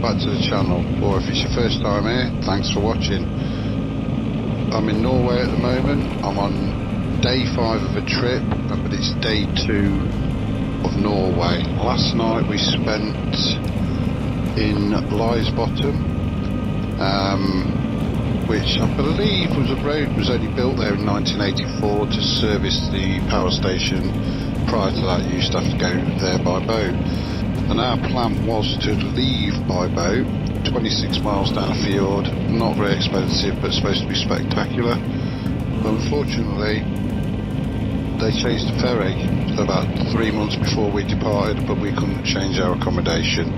back to the channel, or if it's your first time here, thanks for watching. I'm in Norway at the moment. I'm on day 5 of a trip, but it's day 2 of Norway. Last night we spent in Lysebotn, which I believe was a road was only built there in 1984 to service the power station. Prior to that you used to have to go there by boat, and our plan was to leave by boat 26 miles down a fjord. Not very expensive, but supposed to be spectacular. Unfortunately they changed the ferry about 3 months before we departed, but we couldn't change our accommodation.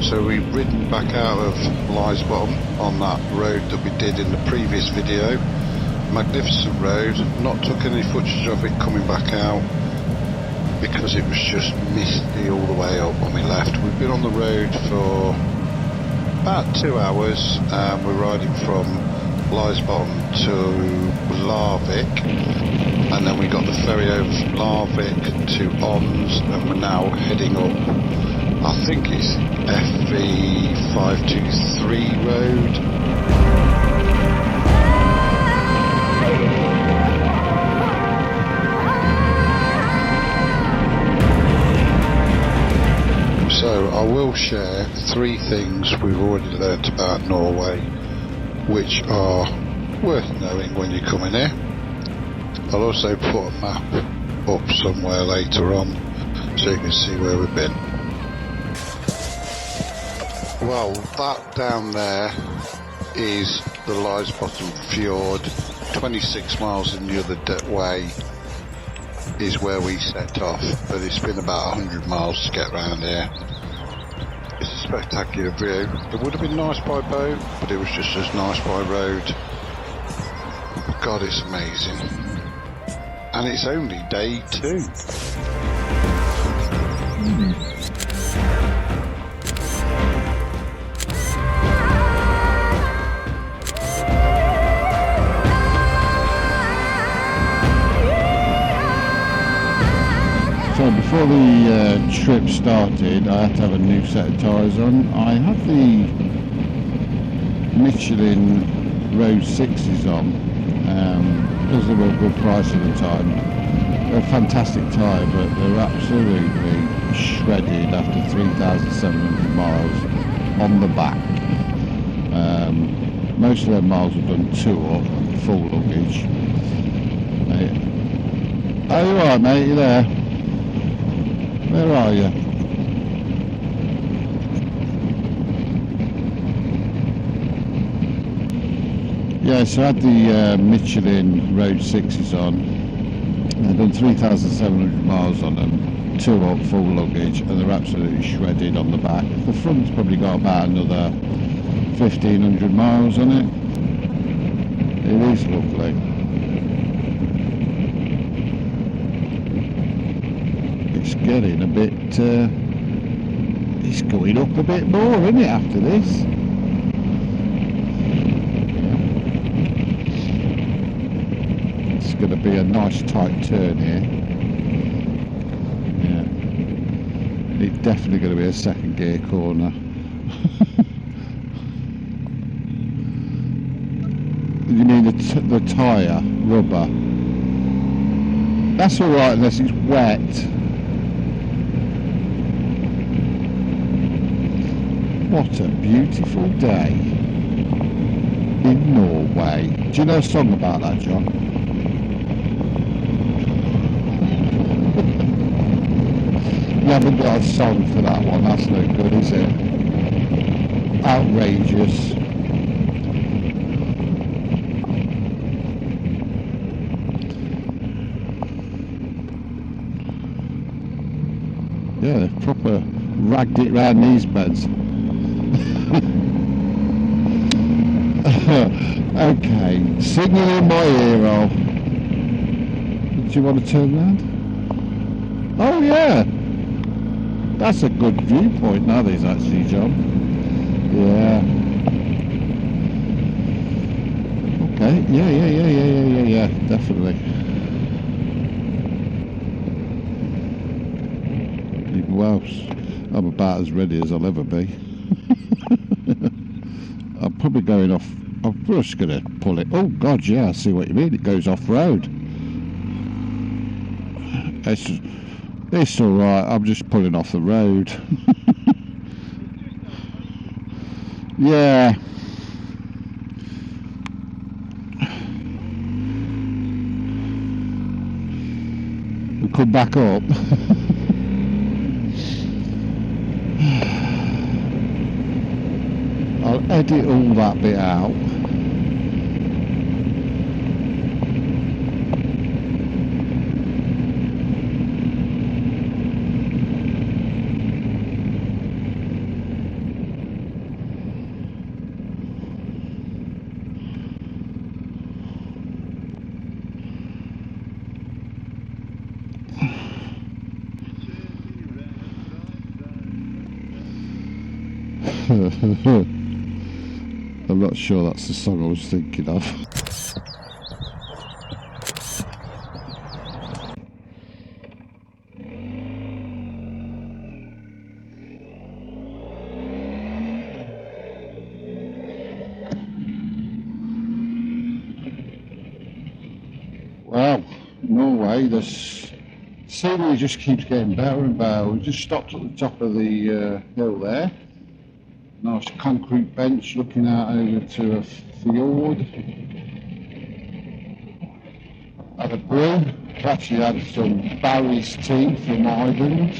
So we've ridden back out of Lysebotn on that road that we did in the previous video. Magnificent road, not took any footage of it coming back out because it was just misty all the way up when we left. We've been on the road for about 2 hours. We're riding from Lysebotn to Lauvvik, and then we got the ferry over from Lauvvik to Oanes, and we're now heading up, I think it's FV 523 road. So I will share 3 things we've already learnt about Norway, which are worth knowing when you come in here. I'll also put a map up somewhere later on so you can see where we've been. Well, that down there is the Lysebotn Fjord. 26 miles in the other way is where we set off, but it's been about 100 miles to get round here. It's a spectacular view. It would have been nice by boat, but it was just as nice by road. God, it's amazing. And it's only day 2. So before the trip started, I had to have a new set of tyres on. I have the Michelin Road 6s on, because they were a good price at the time. They're a fantastic tyre, but they're absolutely shredded after 3,700 miles on the back. Most of their miles have done 2 up, full luggage. Are you alright, mate? You there? Where are you? Yeah, so I had the Michelin Road 6s on. I've done 3,700 miles on them, 2 up, full luggage, and they're absolutely shredded on the back. The front's probably got about another 1,500 miles on it. It is lovely. It's getting a bit, it's going up a bit more, isn't it, after this? It's going to be a nice tight turn here. Yeah. It's definitely going to be a second gear corner. You mean the tyre, rubber? That's alright unless it's wet. What a beautiful day in Norway. Do you know a song about that, John? You haven't got a song for that one, that's no good, is it? Outrageous. Yeah, they've proper ragged it round these beds. Okay, signal in my ear roll. Do you want to turn round? Oh yeah, that's a good viewpoint that is actually, John. Yeah. Okay, yeah, definitely. Well, I'm about as ready as I'll ever be. I'm probably going off. I'm just going to pull it. Oh God, yeah, I see what you mean. It goes off road. It's all right. I'm just pulling off the road. Yeah. We come back up. I'll edit all that bit out. I'm not sure that's the song I was thinking of. Well, Norway, the scenery just keeps getting better and better. We just stopped at the top of the hill there. Nice concrete bench looking out over to a fjord. Had a brew. Actually had some Barry's tea from Ireland.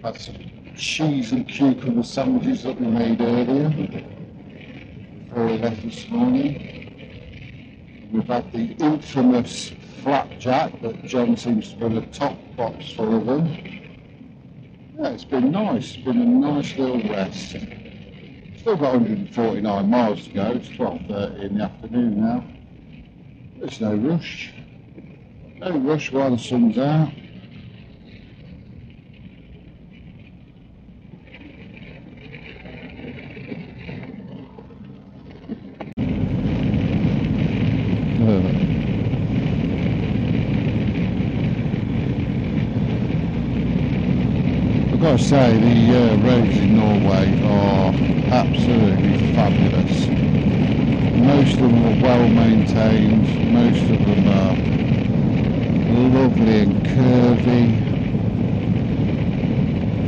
Had some cheese and cucumber sandwiches that we made earlier before we left this morning. We've had the infamous flapjack that John seems to put a top box full of them. Yeah, it's been nice. It's been a nice little rest. Still got 149 miles to go. It's 12:30 in the afternoon now. There's no rush. No rush while the sun's out. I've got to say, the roads in Norway are absolutely fabulous. Most of them are well maintained, most of them are lovely and curvy.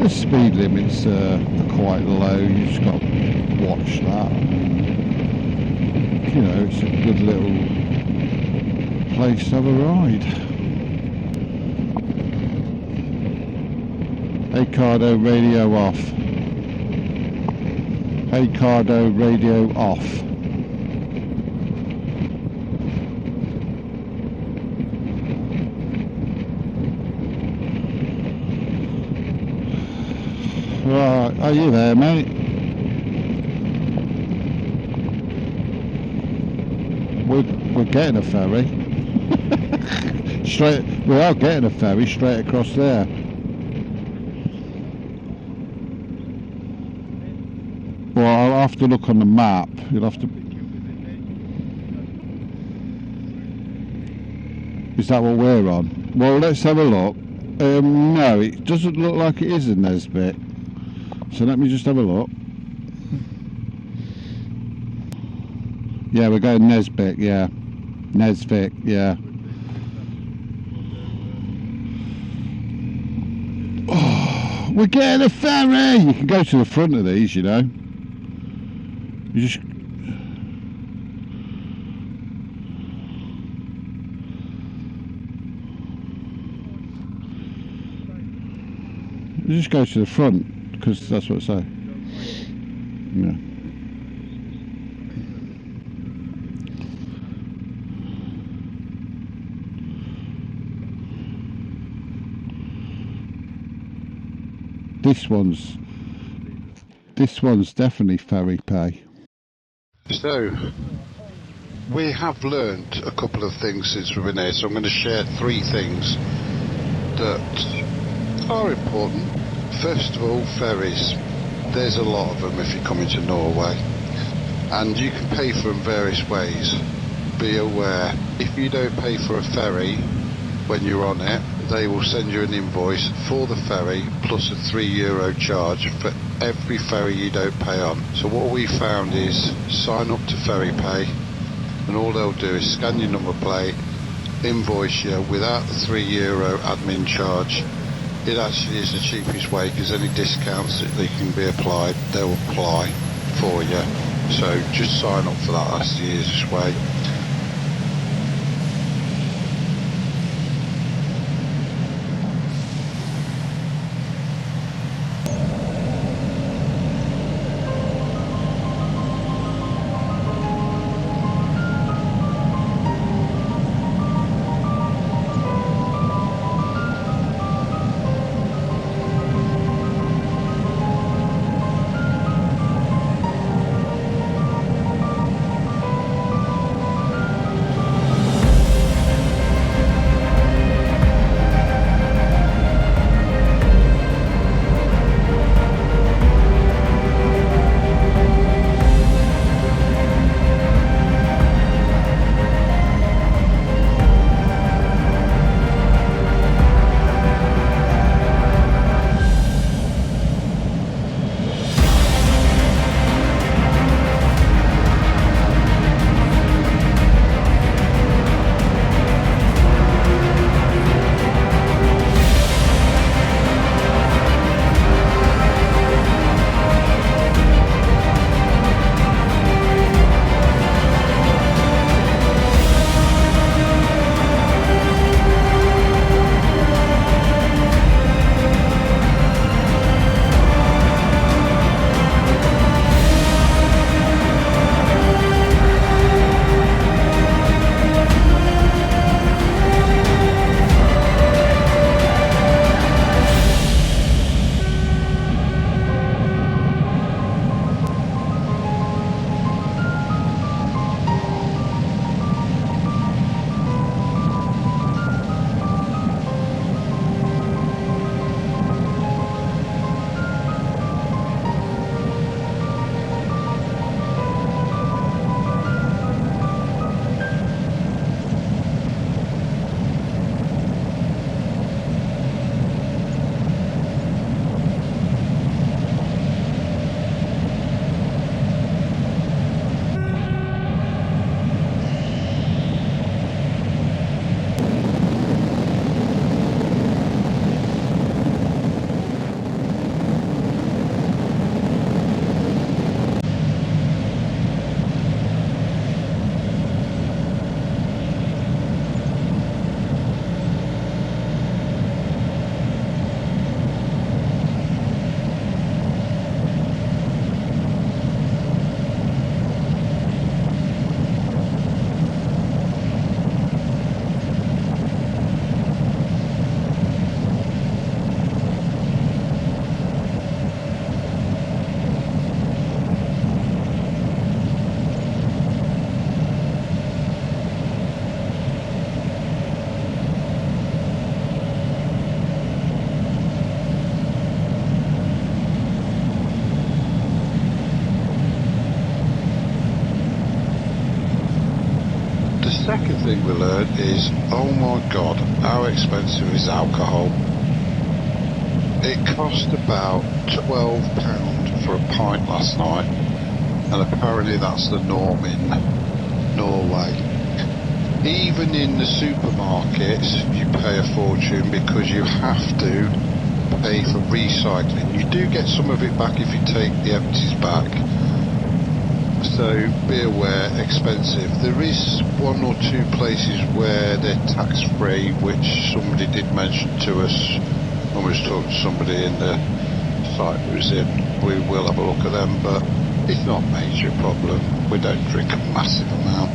The speed limits are quite low, you just got to watch that. You know, it's a good little place to have a ride. Hey Cardo, radio off. Hey Cardo, radio off. Right, are you there, mate? We're getting a ferry. We are getting a ferry straight across there. Well, I'll have to look on the map. You'll have to. Is that what we're on? Well, let's have a look. No, it doesn't look like it is in Nesbit. So let me just have a look. Yeah, we're going Nesbit, yeah. Nesvik, yeah. Oh, we're getting a ferry! You can go to the front of these, you know. You just go to the front, because that's what it says. Yeah. This one's definitely ferry pay. So, we have learnt a couple of things since we've been here, so I'm going to share 3 things that are important. First of all, ferries. There's a lot of them if you're coming to Norway, and you can pay for them various ways. Be aware, if you don't pay for a ferry when you're on it, they will send you an invoice for the ferry plus a €3 charge for every ferry you don't pay on. So what we found is sign up to ferry pay, and all they'll do is scan your number plate, invoice you without the €3 admin charge. It actually is the cheapest way, because any discounts that they can be applied, they'll apply for you. So just sign up for that, that's the easiest way. Second thing we learned is, oh my god, how expensive is alcohol? It cost about £12 for a pint last night, and apparently that's the norm in Norway. Even in the supermarkets you pay a fortune, because you have to pay for recycling. You do get some of it back if you take the empties back. So be aware, expensive. There is one or two places where they're tax free, which somebody did mention to us when we was talking to somebody in the site we was in. We will have a look at them, but it's not a major problem. We don't drink a massive amount.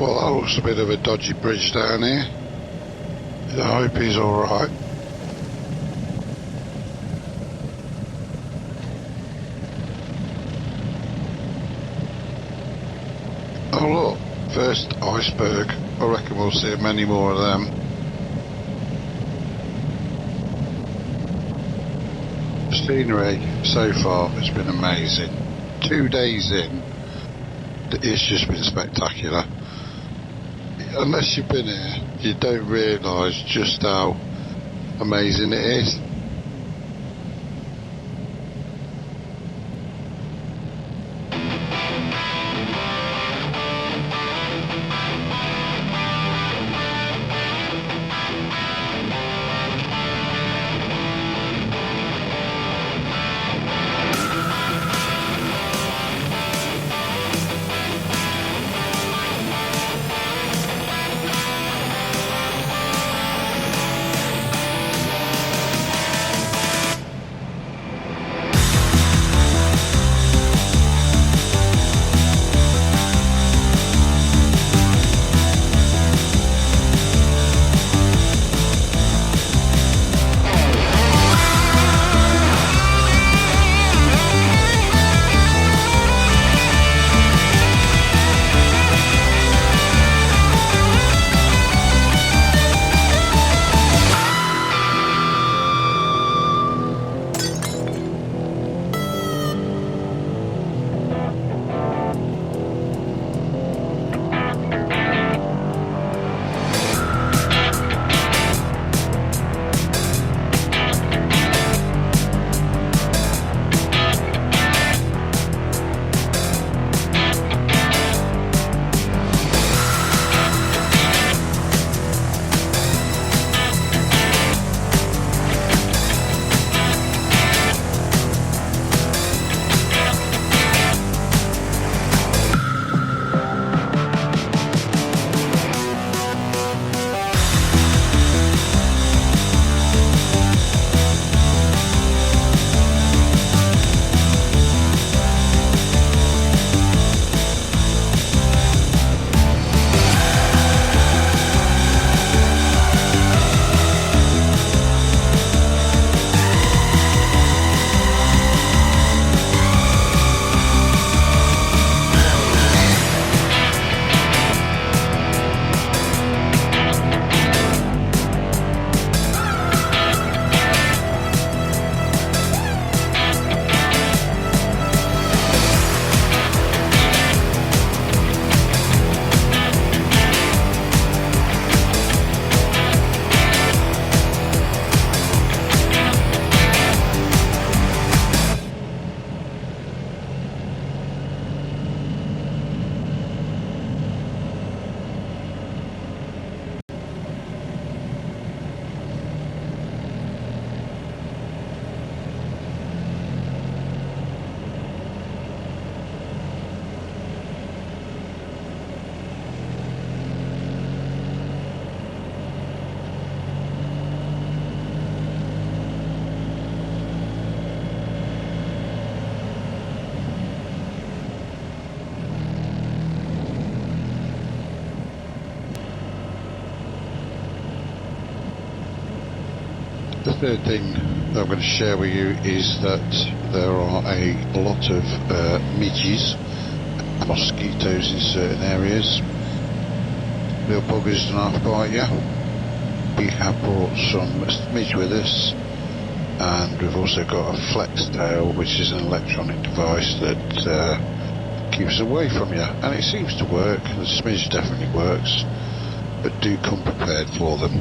Well, that looks a bit of a dodgy bridge down here. I hope he's alright. Oh look, first iceberg. I reckon we'll see many more of them. The scenery so far has been amazing. 2 days in, it's just been spectacular. Unless you've been here, you don't realise just how amazing it is. third thing that I'm going to share with you is that there are a lot of midges and mosquitoes in certain areas. Little buggers don't half bite you. We have brought some midge with us, and we've also got a flex tail, which is an electronic device that keeps away from you, and it seems to work. The smidge definitely works, but do come prepared for them.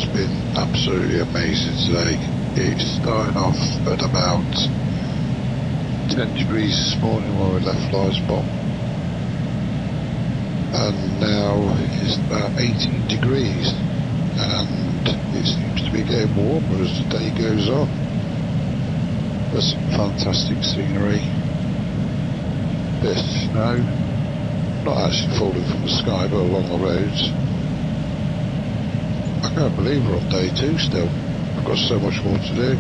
has been absolutely amazing today. It started off at about 10 degrees this morning when we left Lysebotn, and now it's about 18 degrees, and it seems to be getting warmer as the day goes on. There's some fantastic scenery. There's snow, not actually falling from the sky but along the roads. I can't believe we're on day 2 still. I've got so much more to do.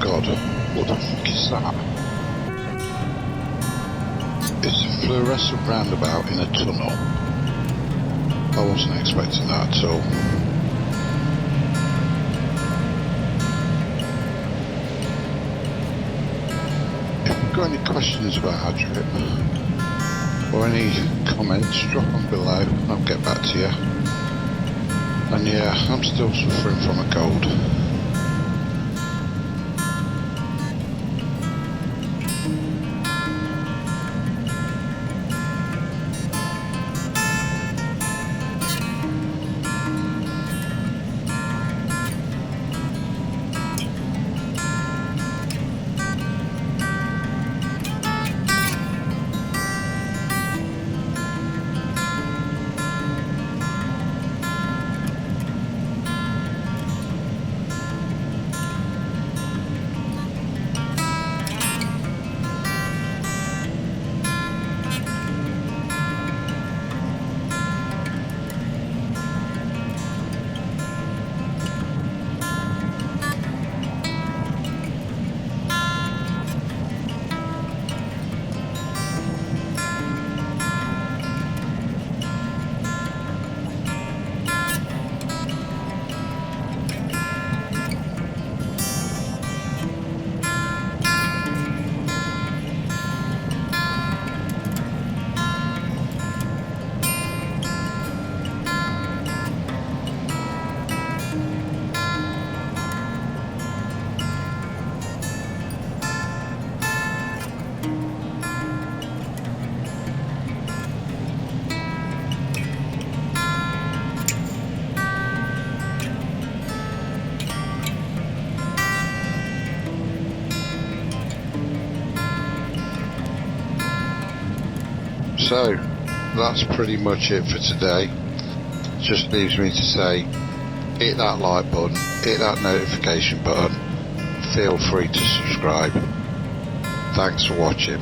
God, what the fuck is that? It's a fluorescent roundabout in a tunnel. I wasn't expecting that at all. If you've got any questions about our trip, or any comments, drop them below and I'll get back to you. And yeah, I'm still suffering from a cold. So that's pretty much it for today. Just leaves me to say, hit that like button, hit that notification button, feel free to subscribe. Thanks for watching.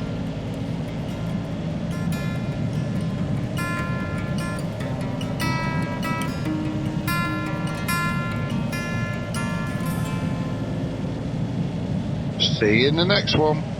See you in the next one.